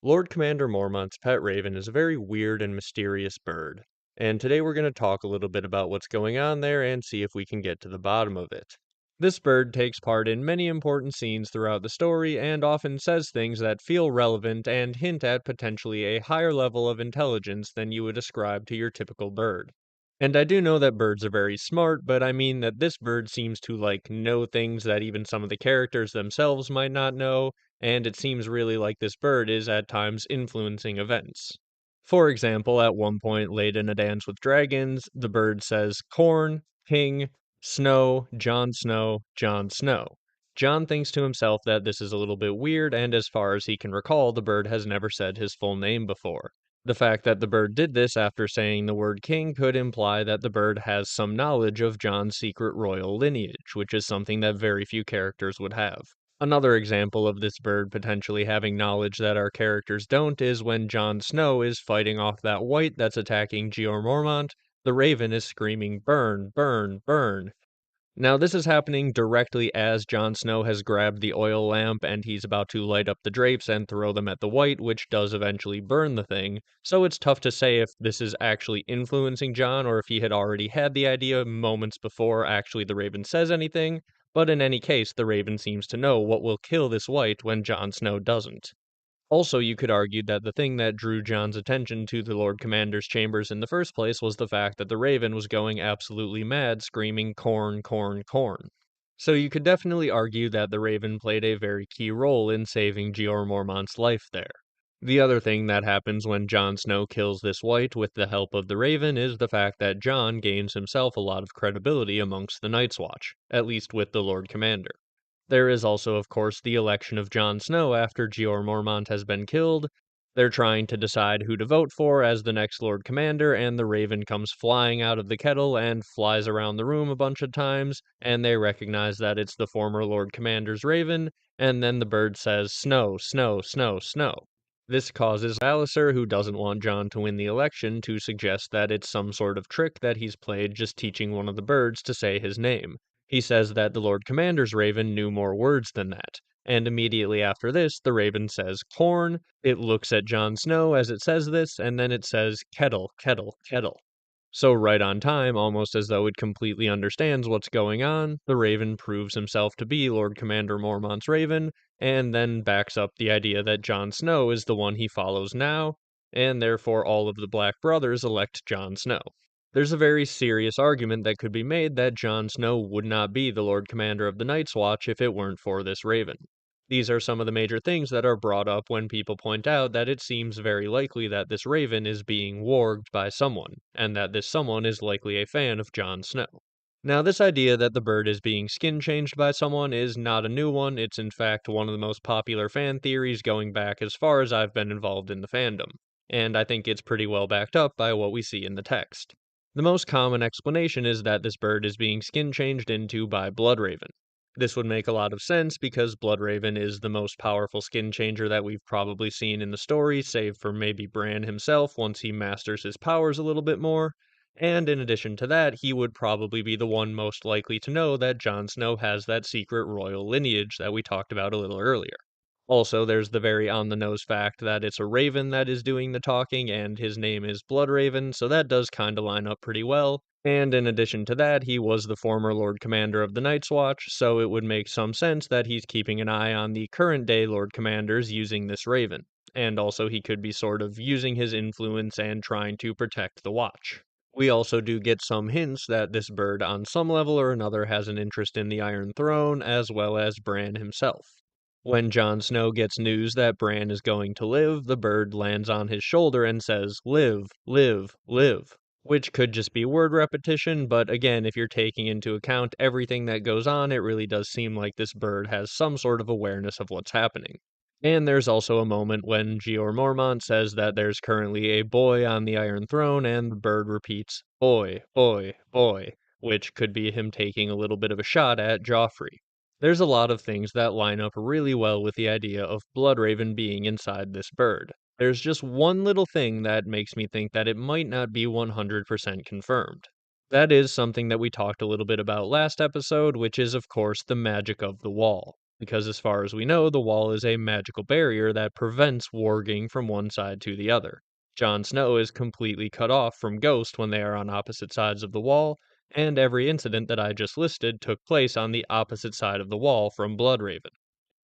Lord Commander Mormont's pet raven is a very weird and mysterious bird, and today we're going to talk a little bit about what's going on there and see if we can get to the bottom of it. This bird takes part in many important scenes throughout the story and often says things that feel relevant and hint at potentially a higher level of intelligence than you would ascribe to your typical bird. And I do know that birds are very smart, but I mean that this bird seems to know things that even some of the characters themselves might not know, and it seems really like this bird is at times influencing events. For example, at one point late in A Dance with Dragons, the bird says corn, king, snow, Jon Snow, Jon Snow. Jon thinks to himself that this is a little bit weird, and as far as he can recall, the bird has never said his full name before. The fact that the bird did this after saying the word king could imply that the bird has some knowledge of Jon's secret royal lineage, which is something that very few characters would have. Another example of this bird potentially having knowledge that our characters don't is when Jon Snow is fighting off that white that's attacking Mormont. The raven is screaming, "Burn, burn, burn." Now, this is happening directly as Jon Snow has grabbed the oil lamp and he's about to light up the drapes and throw them at the white, which does eventually burn the thing. So it's tough to say if this is actually influencing Jon or if he had already had the idea moments before actually the Raven says anything. But in any case, the Raven seems to know what will kill this white when Jon Snow doesn't. Also, you could argue that the thing that drew Jon's attention to the Lord Commander's chambers in the first place was the fact that the Raven was going absolutely mad, screaming, "Corn, corn, corn." So you could definitely argue that the Raven played a very key role in saving Jeor Mormont's life there. The other thing that happens when Jon Snow kills this white with the help of the Raven is the fact that Jon gains himself a lot of credibility amongst the Night's Watch, at least with the Lord Commander. There is also, of course, the election of Jon Snow after Jeor Mormont has been killed. They're trying to decide who to vote for as the next Lord Commander, and the Raven comes flying out of the kettle and flies around the room a bunch of times, and they recognize that it's the former Lord Commander's Raven, and then the bird says, "Snow, snow, snow, snow." This causes Alliser, who doesn't want Jon to win the election, to suggest that it's some sort of trick that he's played just teaching one of the birds to say his name. He says that the Lord Commander's raven knew more words than that, and immediately after this, the raven says corn, it looks at Jon Snow as it says this, and then it says kettle, kettle, kettle. So right on time, almost as though it completely understands what's going on, the raven proves himself to be Lord Commander Mormont's raven, and then backs up the idea that Jon Snow is the one he follows now, and therefore all of the Black Brothers elect Jon Snow. There's a very serious argument that could be made that Jon Snow would not be the Lord Commander of the Night's Watch if it weren't for this raven. These are some of the major things that are brought up when people point out that it seems very likely that this raven is being warged by someone, and that this someone is likely a fan of Jon Snow. Now, this idea that the bird is being skin changed by someone is not a new one. It's in fact one of the most popular fan theories going back as far as I've been involved in the fandom, and I think it's pretty well backed up by what we see in the text. The most common explanation is that this bird is being skin changed into by Bloodraven. This would make a lot of sense because Bloodraven is the most powerful skin changer that we've probably seen in the story, save for maybe Bran himself once he masters his powers a little bit more. And in addition to that, he would probably be the one most likely to know that Jon Snow has that secret royal lineage that we talked about a little earlier. Also, there's the very on-the-nose fact that it's a raven that is doing the talking, and his name is Bloodraven, so that does kinda line up pretty well. And in addition to that, he was the former Lord Commander of the Night's Watch, so it would make some sense that he's keeping an eye on the current-day Lord Commanders using this raven. And also, he could be sort of using his influence and trying to protect the Watch. We also do get some hints that this bird, on some level or another, has an interest in the Iron Throne, as well as Bran himself. When Jon Snow gets news that Bran is going to live, the bird lands on his shoulder and says, "Live, live, live," which could just be word repetition, but again, if you're taking into account everything that goes on, it really does seem like this bird has some sort of awareness of what's happening. And there's also a moment when Jeor Mormont says that there's currently a boy on the Iron Throne, and the bird repeats, "Boy, boy, boy," which could be him taking a little bit of a shot at Joffrey. There's a lot of things that line up really well with the idea of Bloodraven being inside this bird. There's just one little thing that makes me think that it might not be 100% confirmed. That is something that we talked a little bit about last episode, which is, of course, the magic of the wall. because as far as we know, the wall is a magical barrier that prevents warging from one side to the other. Jon Snow is completely cut off from Ghost when they are on opposite sides of the wall, and every incident that I just listed took place on the opposite side of the wall from Bloodraven.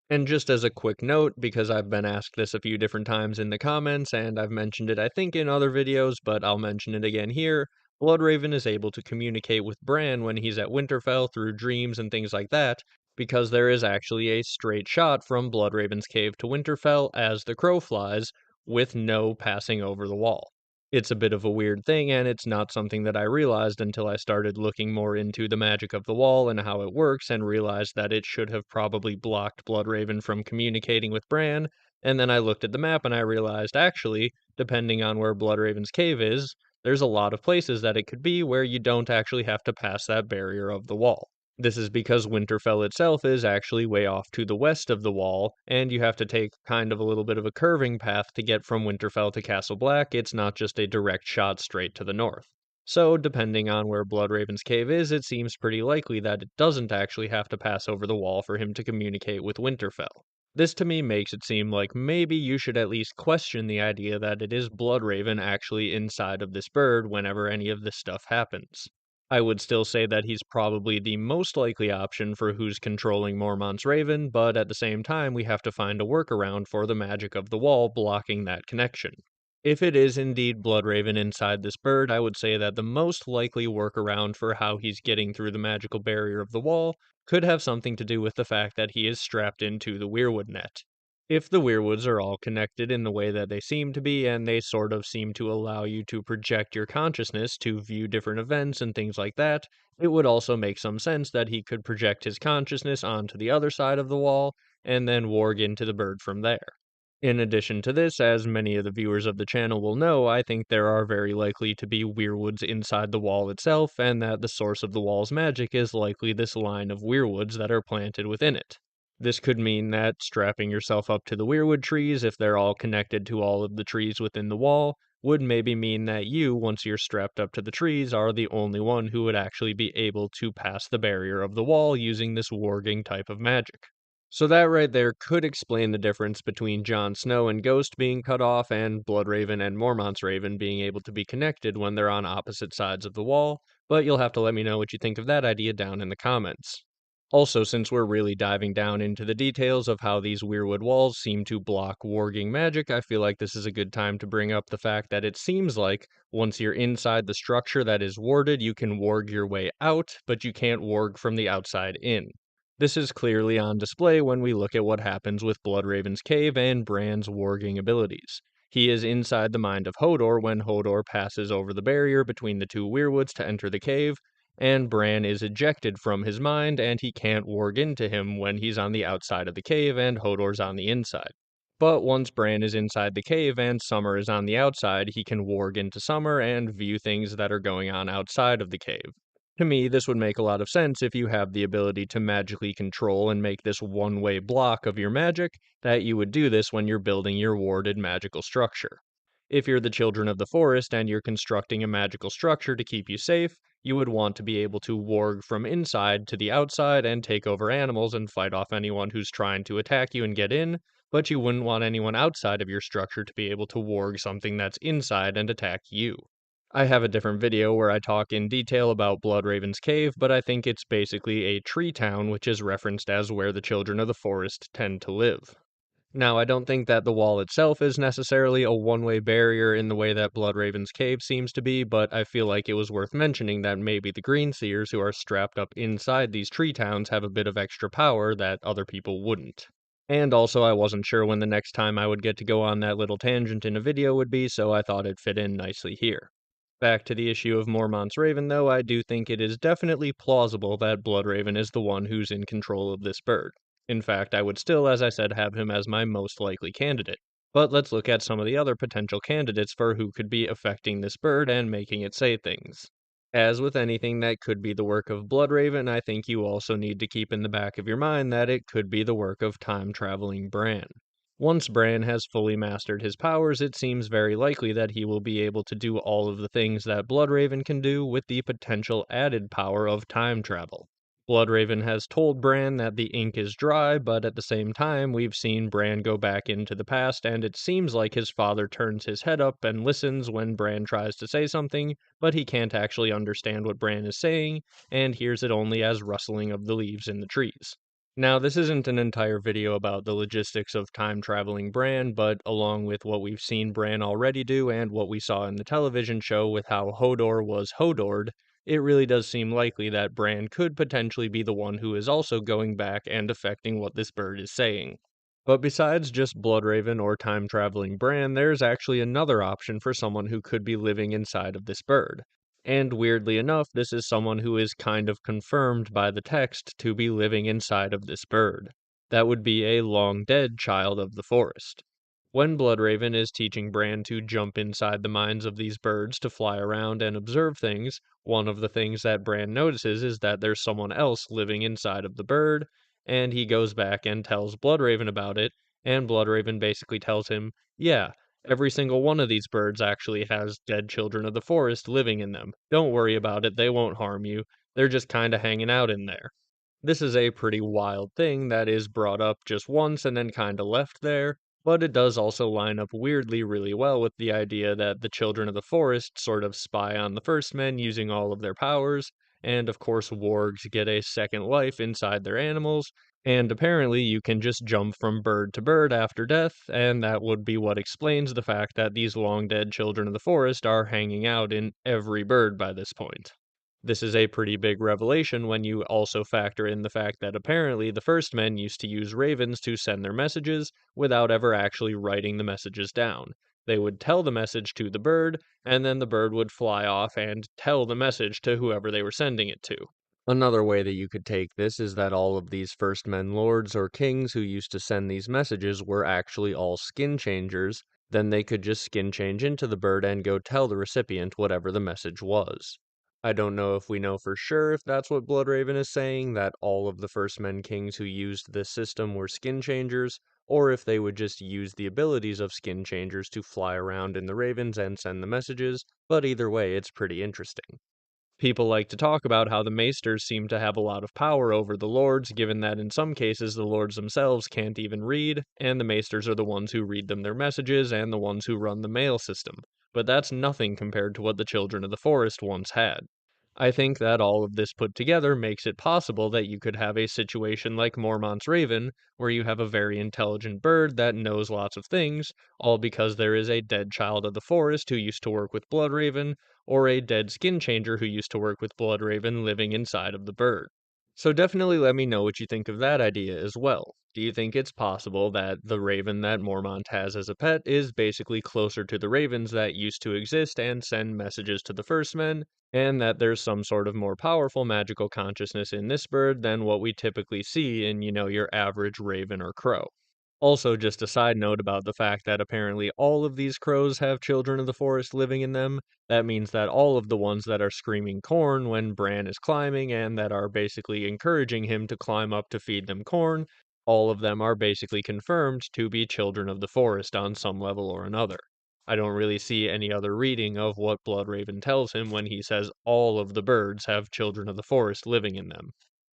And just as a quick note, because I've been asked this a few different times in the comments, and I've mentioned it I think in other videos, but I'll mention it again here, Bloodraven is able to communicate with Bran when he's at Winterfell through dreams and things like that, because there is actually a straight shot from Bloodraven's cave to Winterfell as the crow flies, with no passing over the wall. It's a bit of a weird thing, and it's not something that I realized until I started looking more into the magic of the wall and how it works, and realized that it should have probably blocked Bloodraven from communicating with Bran. And then I looked at the map and I realized actually, depending on where Bloodraven's cave is, there's a lot of places that it could be where you don't actually have to pass that barrier of the wall. This is because Winterfell itself is actually way off to the west of the wall, and you have to take kind of a little bit of a curving path to get from Winterfell to Castle Black. It's not just a direct shot straight to the north. So, depending on where Bloodraven's cave is, it seems pretty likely that it doesn't actually have to pass over the wall for him to communicate with Winterfell. This to me makes it seem like maybe you should at least question the idea that it is Bloodraven actually inside of this bird whenever any of this stuff happens. I would still say that he's probably the most likely option for who's controlling Mormont's Raven, but at the same time, we have to find a workaround for the magic of the wall blocking that connection. If it is indeed Bloodraven inside this bird, I would say that the most likely workaround for how he's getting through the magical barrier of the wall could have something to do with the fact that he is strapped into the Weirwood net. If the Weirwoods are all connected in the way that they seem to be, and they sort of seem to allow you to project your consciousness to view different events and things like that, it would also make some sense that he could project his consciousness onto the other side of the wall, and then warg into the bird from there. In addition to this, as many of the viewers of the channel will know, I think there are very likely to be Weirwoods inside the wall itself, and that the source of the wall's magic is likely this line of Weirwoods that are planted within it. This could mean that strapping yourself up to the weirwood trees, if they're all connected to all of the trees within the wall, would maybe mean that you, once you're strapped up to the trees, are the only one who would actually be able to pass the barrier of the wall using this warging type of magic. So that right there could explain the difference between Jon Snow and Ghost being cut off and Bloodraven and Mormont's Raven being able to be connected when they're on opposite sides of the wall, but you'll have to let me know what you think of that idea down in the comments. Also, since we're really diving down into the details of how these Weirwood walls seem to block warging magic, I feel like this is a good time to bring up the fact that it seems like once you're inside the structure that is warded, you can warg your way out, but you can't warg from the outside in. This is clearly on display when we look at what happens with Bloodraven's cave and Bran's warging abilities. He is inside the mind of Hodor when Hodor passes over the barrier between the two Weirwoods to enter the cave, and Bran is ejected from his mind and he can't warg into him when he's on the outside of the cave and Hodor's on the inside. But once Bran is inside the cave and Summer is on the outside, he can warg into Summer and view things that are going on outside of the cave. To me, this would make a lot of sense if you have the ability to magically control and make this one-way block of your magic, that you would do this when you're building your warded magical structure. If you're the children of the forest and you're constructing a magical structure to keep you safe, you would want to be able to warg from inside to the outside and take over animals and fight off anyone who's trying to attack you and get in, but you wouldn't want anyone outside of your structure to be able to warg something that's inside and attack you. I have a different video where I talk in detail about Bloodraven's cave, but I think it's basically a tree town which is referenced as where the children of the forest tend to live. Now, I don't think that the wall itself is necessarily a one-way barrier in the way that Bloodraven's cave seems to be, but I feel like it was worth mentioning that maybe the Greenseers who are strapped up inside these tree towns have a bit of extra power that other people wouldn't. And also, I wasn't sure when the next time I would get to go on that little tangent in a video would be, so I thought it fit in nicely here. Back to the issue of Mormont's Raven, though, I do think it is definitely plausible that Bloodraven is the one who's in control of this bird. In fact, I would still, as I said, have him as my most likely candidate. But let's look at some of the other potential candidates for who could be affecting this bird and making it say things. As with anything that could be the work of Bloodraven, I think you also need to keep in the back of your mind that it could be the work of time-traveling Bran. Once Bran has fully mastered his powers, it seems very likely that he will be able to do all of the things that Bloodraven can do with the potential added power of time travel. Bloodraven has told Bran that the ink is dry, but at the same time, we've seen Bran go back into the past, and it seems like his father turns his head up and listens when Bran tries to say something, but he can't actually understand what Bran is saying, and hears it only as rustling of the leaves in the trees. Now, this isn't an entire video about the logistics of time-traveling Bran, but along with what we've seen Bran already do and what we saw in the television show with how Hodor was Hodored, it really does seem likely that Bran could potentially be the one who is also going back and affecting what this bird is saying. But besides just Bloodraven or time-traveling Bran, there's actually another option for someone who could be living inside of this bird. And weirdly enough, this is someone who is kind of confirmed by the text to be living inside of this bird. That would be a long-dead child of the forest. When Bloodraven is teaching Bran to jump inside the minds of these birds to fly around and observe things, one of the things that Bran notices is that there's someone else living inside of the bird, and he goes back and tells Bloodraven about it, and Bloodraven basically tells him, yeah, every single one of these birds actually has dead children of the forest living in them. Don't worry about it, they won't harm you. They're just kinda hanging out in there. This is a pretty wild thing that is brought up just once and then kinda left there, but it does also line up weirdly really well with the idea that the children of the forest sort of spy on the first men using all of their powers, and of course wargs get a second life inside their animals, and apparently you can just jump from bird to bird after death, and that would be what explains the fact that these long dead children of the forest are hanging out in every bird by this point. This is a pretty big revelation when you also factor in the fact that apparently the first men used to use ravens to send their messages without ever actually writing the messages down. They would tell the message to the bird, and then the bird would fly off and tell the message to whoever they were sending it to. Another way that you could take this is that all of these first men lords or kings who used to send these messages were actually all skin changers, then they could just skin change into the bird and go tell the recipient whatever the message was. I don't know if we know for sure if that's what Bloodraven is saying, that all of the First Men Kings who used this system were skin changers, or if they would just use the abilities of skin changers to fly around in the ravens and send the messages, but either way, it's pretty interesting. People like to talk about how the maesters seem to have a lot of power over the lords, given that in some cases the lords themselves can't even read, and the maesters are the ones who read them their messages and the ones who run the mail system. But that's nothing compared to what the children of the forest once had. I think that all of this put together makes it possible that you could have a situation like Mormont's Raven, where you have a very intelligent bird that knows lots of things, all because there is a dead child of the forest who used to work with Bloodraven, or a dead skin changer who used to work with Bloodraven living inside of the bird. So definitely let me know what you think of that idea as well. Do you think it's possible that the raven that Mormont has as a pet is basically closer to the ravens that used to exist and send messages to the first men, and that there's some sort of more powerful magical consciousness in this bird than what we typically see in, your average raven or crow? Also, just a side note about the fact that apparently all of these crows have children of the forest living in them. That means that all of the ones that are screaming corn when Bran is climbing and that are basically encouraging him to climb up to feed them corn, all of them are basically confirmed to be children of the forest on some level or another. I don't really see any other reading of what Bloodraven tells him when he says all of the birds have children of the forest living in them.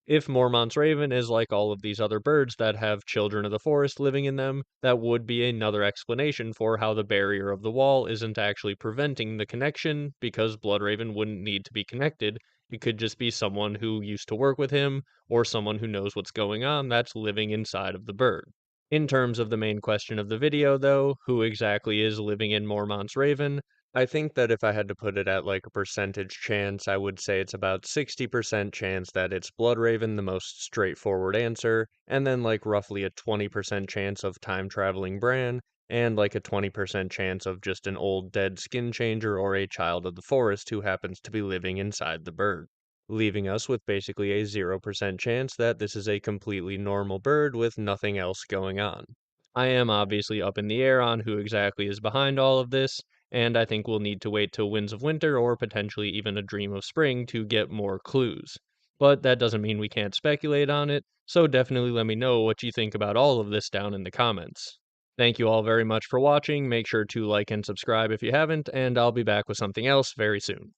If Mormont's raven is like all of these other birds that have children of the forest living in them, that would be another explanation for how the barrier of the wall isn't actually preventing the connection, because Bloodraven wouldn't need to be connected. It could just be someone who used to work with him, or someone who knows what's going on that's living inside of the bird. In terms of the main question of the video, though, who exactly is living in Mormont's raven, I think that if I had to put it at like a percentage chance, I would say it's about 60% chance that it's Bloodraven, the most straightforward answer, and then like roughly a 20% chance of time traveling Bran, and like a 20% chance of just an old dead skin changer or a child of the forest who happens to be living inside the bird, leaving us with basically a 0% chance that this is a completely normal bird with nothing else going on. I am obviously up in the air on who exactly is behind all of this, and I think we'll need to wait till Winds of Winter or potentially even A Dream of Spring to get more clues. But that doesn't mean we can't speculate on it, so definitely let me know what you think about all of this down in the comments. Thank you all very much for watching, make sure to like and subscribe if you haven't, and I'll be back with something else very soon.